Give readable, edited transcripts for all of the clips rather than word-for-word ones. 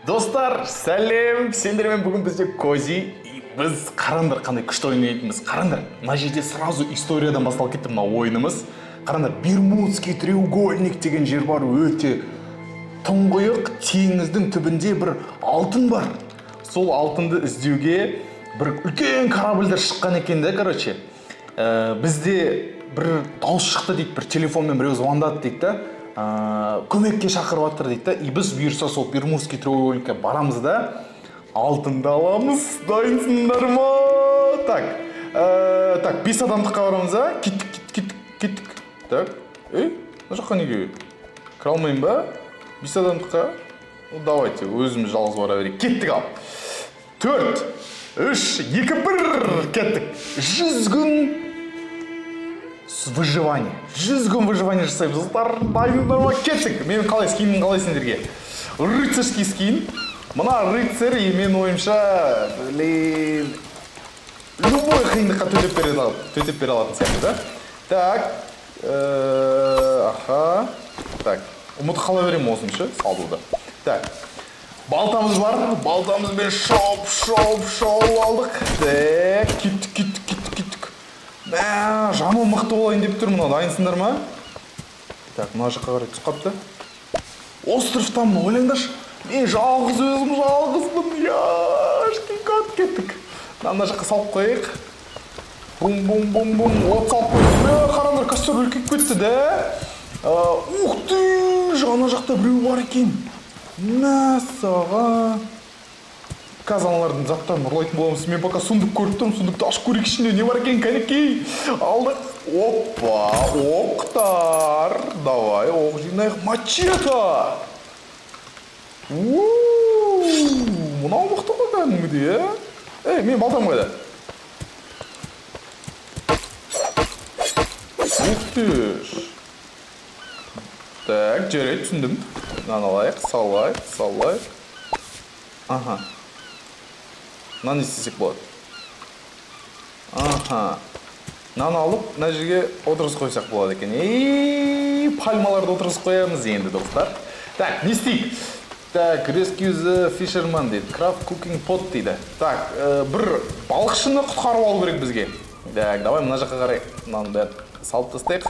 Достар, сәлем! Сендермен бүгін бізде Кози. Біз қараңдар қандай күшті ойнайтынбыз. Қараңдар, мына жерде сразу историядан басталып кетті мына ойынымыз. Қараңдар, Бермудский треугольник деген жер бар, өте тұңғиық теңіздің түбінде бір алтын бар. Сол алтынды іздеуге бір үлкен корабльдер шыққан екен де, короче. Бізде бір дауыс шықты дейді, бір телефонмен біреу звондады дейді да. Көмекке шақырып жатыр дейді да. И біз бұйырса сол Бермудский треугольникке барамыз да, алтынды аламыз. Дайынсыңдар ма? Так, 5 адамдыққа барамыз да. Кеттік. Так, мына жаққа неге? Кіре алмайын ба? 5 адамдыққа? Давайте, өзіміз жалғыз бара берейік. Кеттік ал. 4, 3, 2, 1, кеттік. 100 күн выживание. 100 күн выживание жасаймыз. Дайындар ма? Кеттік. Менің қалай скинім қалай сендерге? Рыцарский скин. Мына рыцарь, мен ойымша, любой қиындыққа төтеп бере алатын сияқты, да? Так, так, ұмыт қала берем осыншы, салдуды. Так, балтамыз бар, балтамызбен шоу алдық. Так, кеттік. Жаным мықты болайын деп тұр, мына дайынсыңдар ма? Так, мына жаққа қарай түсіп қапты. Островтамын, ойлаңдаршы. Мен жалғызбын, яшкинкат кеттік. Мына жаққа салып қойық. Бум, от салып қойық. Қараңдар, костер үлкейіп кетті, да? Ух ты, ана жақта біреу бар екен. Мәссаған. Қазір аналардың заттарын ұрлайтын боламыз. Мен пока сундук көріп тұрмын, сундукты ашып көрейік, ішінде не бар екен, кәнекей. Алдық. Опа, оқтар. Давай, оқ жинайық. Мачета. Мынау мықты ғой кәдімгідей, мен балтам қайда? Ух ты. Так, жарайды, түсіндім. Мынаны алайық, салайық. Аха. Мынаны істесек болады. Аха. Мынаны алып, мына жерге отырғызып қойсақ болады екен. Пальмаларды отырғызып қоямыз енді, достар. Так, не істейік? Так, rescue the fisherman дейді. Craft cooking pot дейді. Так, бір балықшыны құтқарып алу керек бізге. Так, давай мына жаққа қарай. Мынаны бәрін салып тастайық.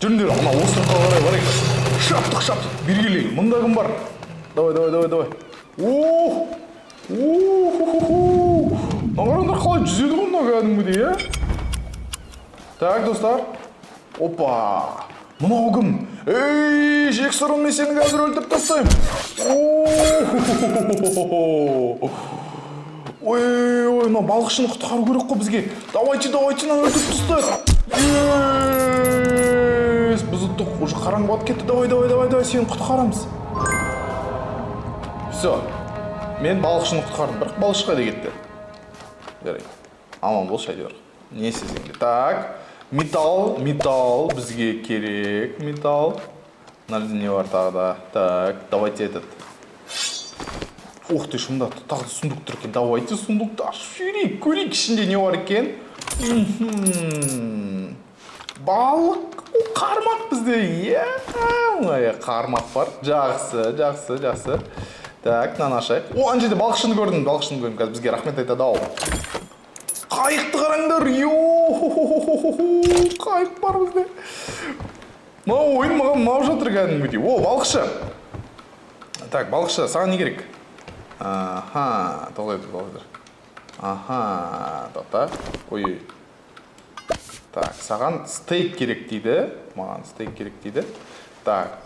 Жүріңдер, мына островқа қарай барайық. Шаптық. Бергелей. Мында кім бар? Давай. Нағарандар қалай жүзеді ғой мына кәдімгідей, Так, достар. Опа. Мынау кім? Жексұрын, мен сені қазір өлтіріп тастайым. Ой, мына балықшыны құтқару керек қой бізге. Давайте, мынаны өлтіріп тастайық. Біз ұттық, уже қараңғы батып кетті. Давай, сені құтқарамыз. Все. Мен балықшыны құтқардым, бірақ балықшы қайда кетті? Жарайды. Аман бол, шайдер. Не сезіңді? Так. Металл бізге керек, металл. Мына не бар тағы да. Так, давайте этот. Ух ты, шында тағы сундук тұр екен. Давайте сундукты ашып жіберейік, көрейік ішінде не бар екен. Балық, қармақ бізде. Қармақ бар. Жақсы. Так, мынаны ашайық. Ана жерде балықшыны көрдім. Қазір бізге рахмет айтады ау. Қайықты қараңдар. Қайық бар бізде. Мынау ойын маған мынау жатыр кәдімгідей. Балықшы. Так, балықшы, саған не керек? Тоқтай тұр. Тоқта. Ой. Так, саған стейк керек дейді. Маған стейк керек дейді. Так.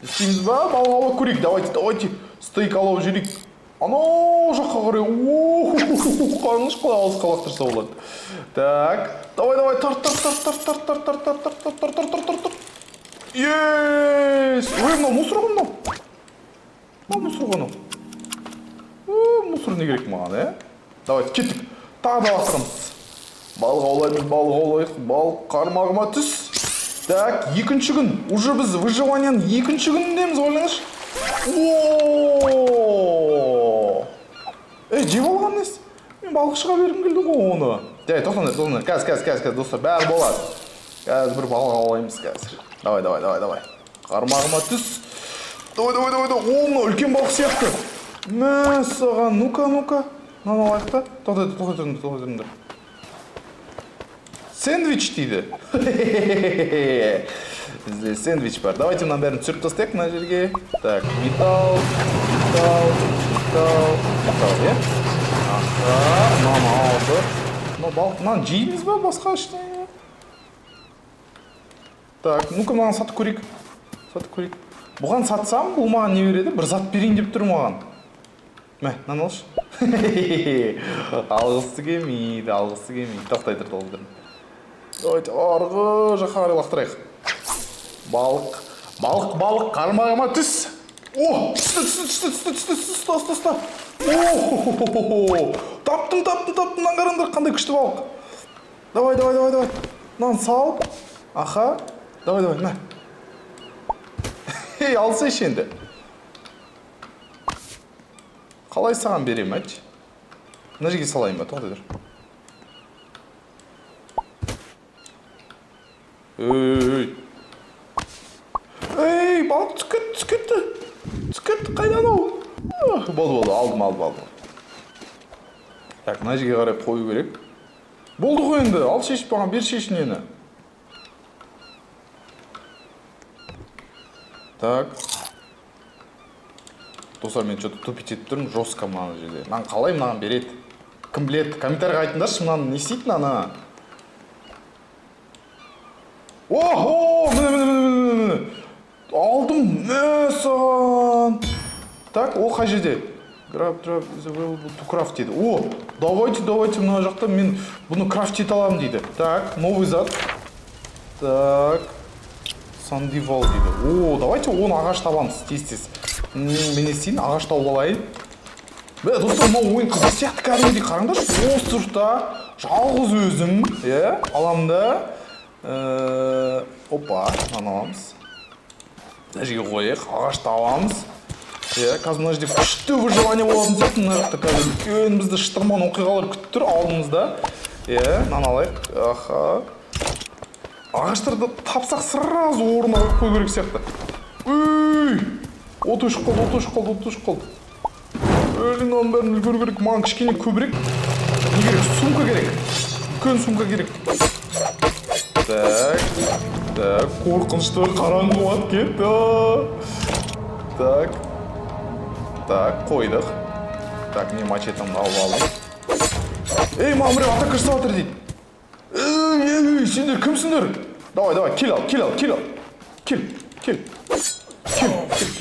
Істейміз ба? Балық алып көрейік. Давайте. Стейк алып жүрейік. Анау жаққа қарай. Қарыңыз қалай алыс қалақтырса болады. Так. Давай. Тарт. Ес! Мынау мусор ғой мынау. Мусор не керек маған, Давайте, кеттік. Тағы да бастырамыз. Балық аулайық. Балық қармағыма түс. Так, екінші күн. Уже біз выживанияның екінші күніндеміз, ойлаңыз. Жеп алған несі? Мен балықшыға бергім келді ғой оны. Тоқтаңдар. Қазір, достар, бәрі болады. Қазір бір балық аулаймыз қазір. Давай. Қармағыма түс. Давай. Мына үлкен балық сияқты. Мәссаған, ну-ка. Мынаны алайық та. Тоқтай тұрыңдар. Сэндвич дейді. Бізде сэндвич бар. Давайте мына бәрін түсіріп тастайық мына жерге. Так, металл, е? Аха, мынаны алды. Мынаны жейміз ба басқа ештеңе? Так, ну-ка мынаны сатып көрейік. Бұған сатсам, бұл маған не береді? Бір зат берейін деп тұр маған. Мә, мынаны алшы. Алғысы келмейді. Тоқтай тұр. Давайте арғы жаққа қарай лақтырайық. Балық, қармағыма түс. О, түсті. Таптым, мынаны қараңдар, қандай күшті балық. Давай. Мынаны сал. Аха, давай, мә. Алсайшы енді. Қалай саған берем, айтшы? Мына жерге салайын ба, тоқтай тұр. Ей, балық түсіп кетті, қайдан ол? Болды, алдым. Так, мына жерге қарай қою керек. Болды ғой енді, ал шешіп баған, бер шешінені. Так. Достар, мен что-то тупить етіп тұрмын, жестко мынаны жерде. Мынаны қалай мынаған береді? Кім біледі? Комментарийға айтыңдаршы, мынаны не істейді мынаны? Міне. Алдым, мәссаған. Так, ол қай жерде? Grab is available to craft дейді. Давайте мына жақта мен бұны крафт ете аламын дейді. Так, новый зат. Так. Сандивал дейді. Давайте оны ағаш табамыз, тез. Мен істейін, ағаш тауып алайын. Достар, мына ойын қызық сияқты кәдімгідей қараңдар. Островта жалғыз өзім, аламын да. Опа, мынаны аламыз. Мына жерге қояйық, ағаш табамыз. Қазір мына жерде күшті выживание болатын сияқты. Мына жақта қазір үлкен бізді шытырман оқиғалар күтіп тұр алдымызда. Мынаны алайық. Аха. Ағаштарды тапсақ сразу орнына қойып қою керек сияқты. От өшіп қалды. Оның бәрін үлгеру керек. Маған кішкене көбірек. Не керек? Сумка керек. Үлкен сумка керек. Так, қорқынышты қараңғы уат кетті. Так, қойдық. Так, мен мачетамды алып алдым. Ей, маған біреу атака жасап жатыр дейді. Сендер кімсіңдер? Давай, кел ал. Кел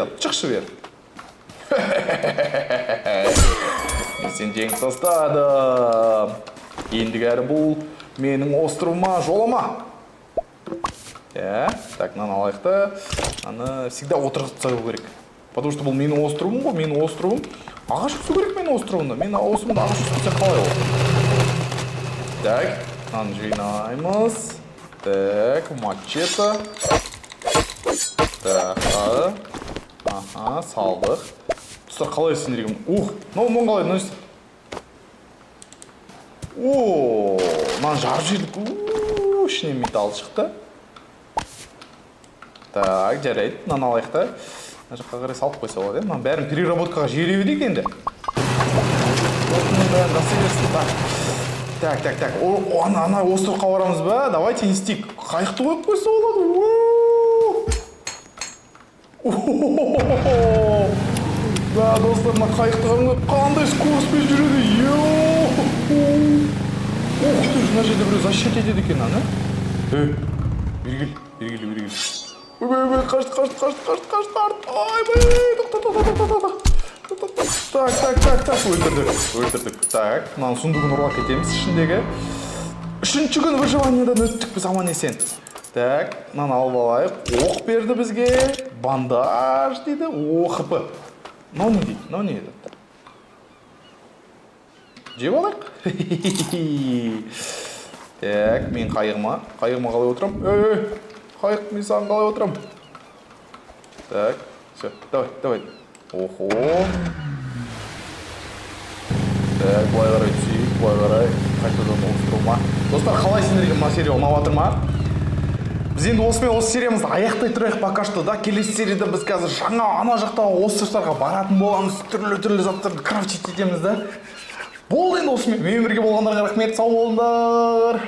ал, шықшы бер. Мен сен жеңіп тастадым. Ендігәрі бұл менің островыма жолама. Так, мынаны алайық та. Мынаны всегда отырғызып керек. Потому что бұл менің островым ғой, менің островым. Ағаш өсу керек менің островымда. Мен островымда ағаш өсу қалай ол? Так, мынаны жинаймыз. Так, мачете. Так, аха, салдық. Достар, қалай сендерге? Мынау қалай, мынау істеп. Мынаны жарып жібердік. Ішінен металл шықты. Так, жарайды. Мынаны алайық та. Мына жаққа қарай салып қойса болады. Мынаны бәрін переработкаға жіберіп едік енді. Так. Ана островқа барамыз ба? Давайте не істейік. Қайықты қойып қойса болады. Достар, мына қайықты қандай скороспен жүреді. Мына жерде біреу защит етеді екен, ана. Бергел. Қашты. Так, өлтірдік. Так, мынаны сундығын ұрлап кетеміз ішіндегі. 3-ші күн выживаниедан өттік біз аман есен. Так, мынаны алып алайық. Оқ берді бізге. Бандаж дейді. ХП. Мынау не дейді? Мынау не еді? Жеп алайық. Так, мен қайығыма қалай отырам? Қайық, мен саған қалай отырам? Так, все, давай. Охо. Так, былай қарай түсейік, қайтадан островыма. Достар, қалай сендерге мына серия ұнап жатыр ма? Біз енді осымен осы сериямызды аяқтай тұрайық пока что да. Келесі серияда біз қазір жаңа ана жақтағы островтарға баратын боламыз, түрлі заттарды крафтить етеміз да. Болды енді осымен. Мен бірге болғандарға рахмет, сау болыңдар.